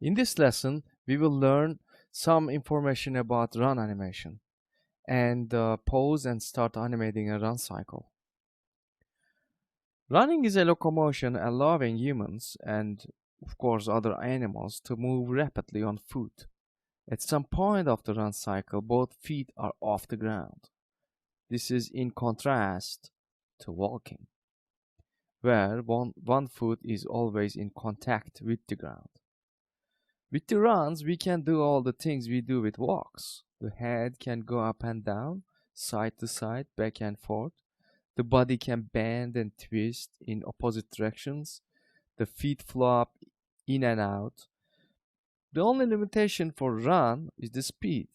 In this lesson, we will learn some information about run animation and pause and start animating a run cycle. Running is a locomotion allowing humans and, of course, other animals to move rapidly on foot. At some point of the run cycle, both feet are off the ground. This is in contrast to walking, where one foot is always in contact with the ground. With the runs, we can do all the things we do with walks. The head can go up and down, side to side, back and forth. The body can bend and twist in opposite directions. The feet flop in and out. The only limitation for run is the speed.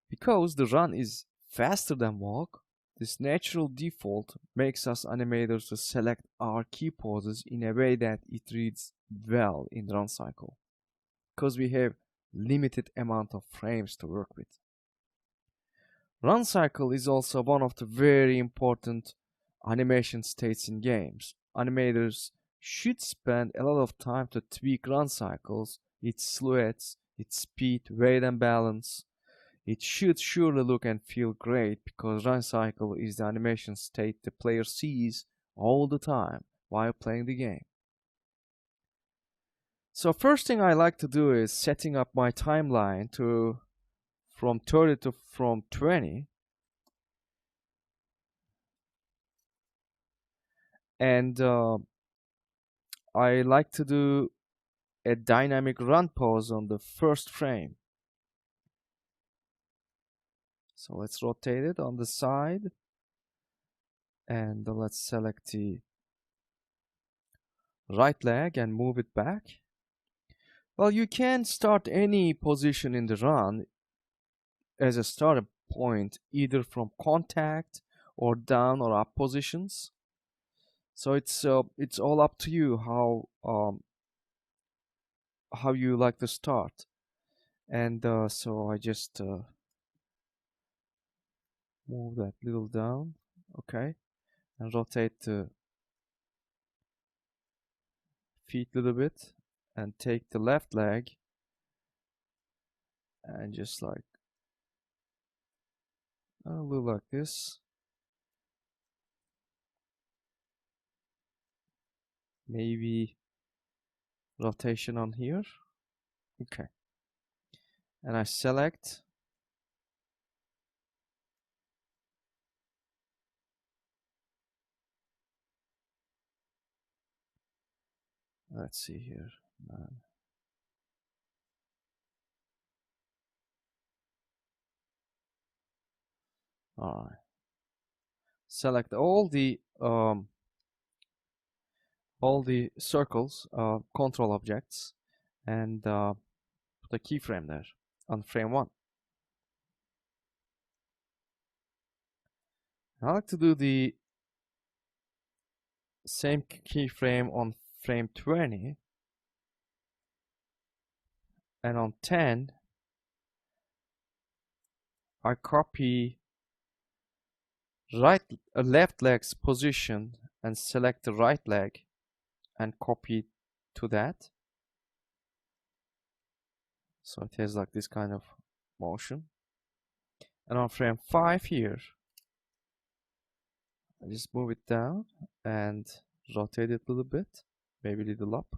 Because the run is faster than walk, this natural default makes us animators to select our key poses in a way that it reads well in run cycle, because we have limited amount of frames to work with. Run cycle is also one of the very important animation states in games. Animators should spend a lot of time to tweak run cycles, its silhouettes, its speed, weight and balance. It should surely look and feel great because run cycle is the animation state the player sees all the time while playing the game. So first thing I like to do is setting up my timeline to from 30 to from 20, and I like to do a dynamic run pose on the first frame. So let's rotate it on the side and let's select the right leg and move it back. Well, you can start any position in the run as a starting point, either from contact or down or up positions. So it's all up to you how you like to start. And so I just move that little down, okay, and rotate the feet a little bit, and take the left leg and just like a little like this. Maybe rotation on here, okay, and I select. Let's see here. All right. Select all the circles, control objects, and put a keyframe there on frame 1. I like to do the same keyframe on frame 20, and on 10 I copy left leg's position and select the right leg and copy to that, so it has like this kind of motion. And on frame 5 here I just move it down and rotate it a little bit, maybe a little up.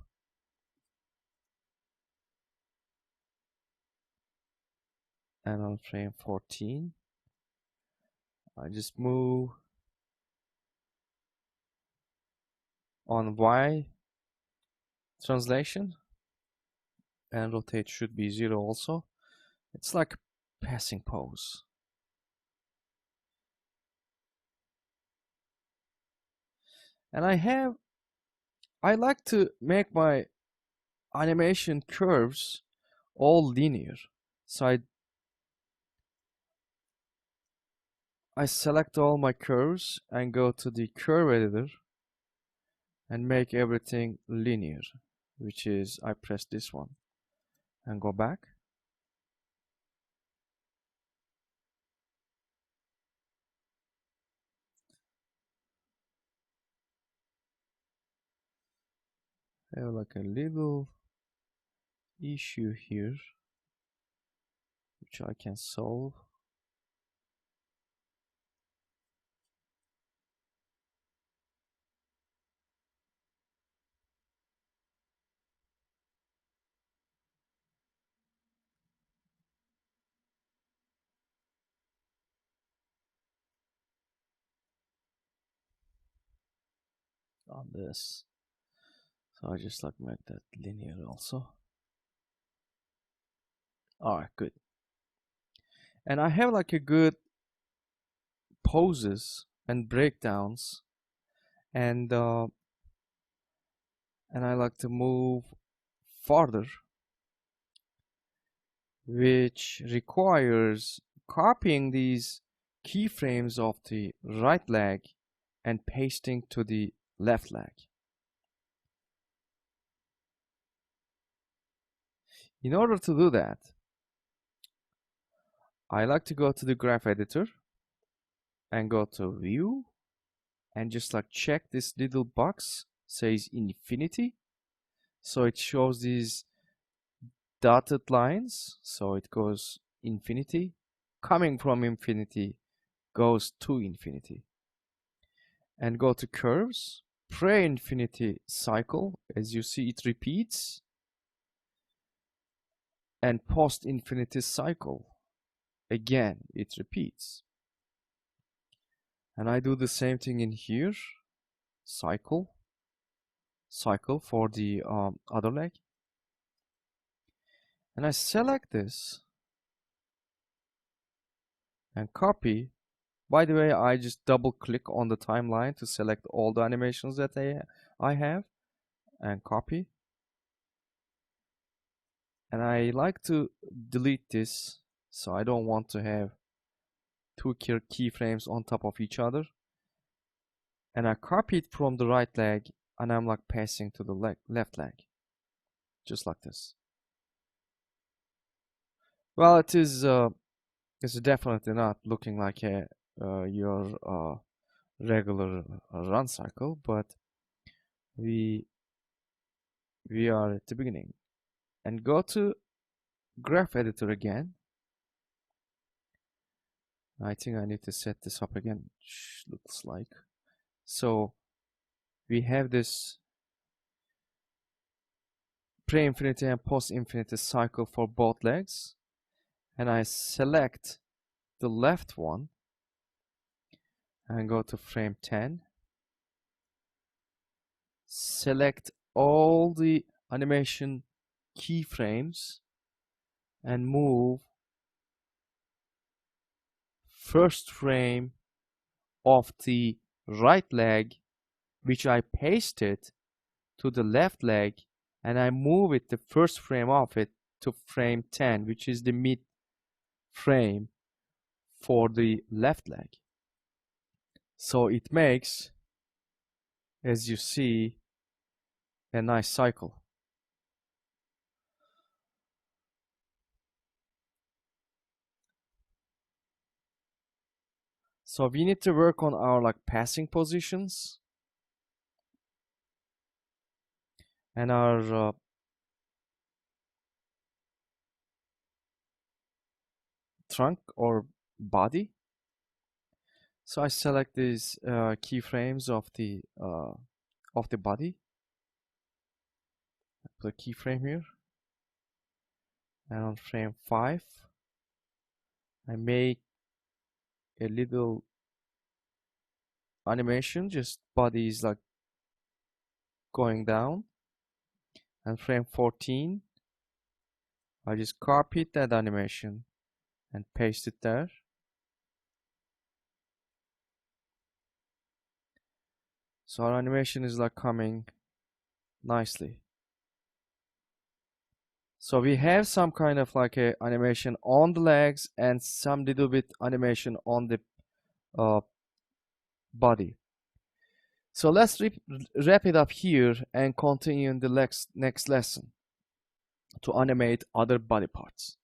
And on frame 14 I just move on Y translation, and rotate should be 0 also. It's like a passing pose. And I like to make my animation curves all linear. So I select all my curves and go to the curve editor and make everything linear, which is I press this one and go back. have like a little issue here which I can solve. On this, so I just like make that linear also. All right, good. And I have like a good poses and breakdowns, and I like to move farther, which requires copying these keyframes of the right leg and pasting to the left leg. In order to do that, I like to go to the graph editor and go to view and just like check this little box says infinity, so it shows these dotted lines, so it goes infinity, coming from infinity goes to infinity. And go to curves, pre-infinity cycle, as you see it repeats, and post-infinity cycle, again it repeats. And I do the same thing in here, cycle for the other leg, and I select this and copy. By the way, I just double click on the timeline to select all the animations that I have and copy. And I like to delete this, so I don't want to have two keyframes on top of each other. And I copy it from the right leg and I'm like passing to the left leg, just like this. Well, it's definitely not looking like your regular run cycle, but we are at the beginning. And go to graph editor again. I think I need to set this up again. Looks like so we have this pre-infinity and post-infinity cycle for both legs, and I select the left one and go to frame 10, select all the animation keyframes and move first frame of the right leg, which I pasted, to the left leg, and I move it, the first frame of it, to frame 10, which is the mid frame for the left leg. So it makes, as you see, a nice cycle. So we need to work on our like passing positions and our trunk or body. So I select these keyframes of the body. I put a keyframe here, and on frame 5, I make a little animation. Just body is like going down, and frame 14, I just copied that animation and paste it there. So our animation is like coming nicely. So we have some kind of like a animation on the legs and some little bit animation on the body. So let's wrap it up here and continue in the next lesson to animate other body parts.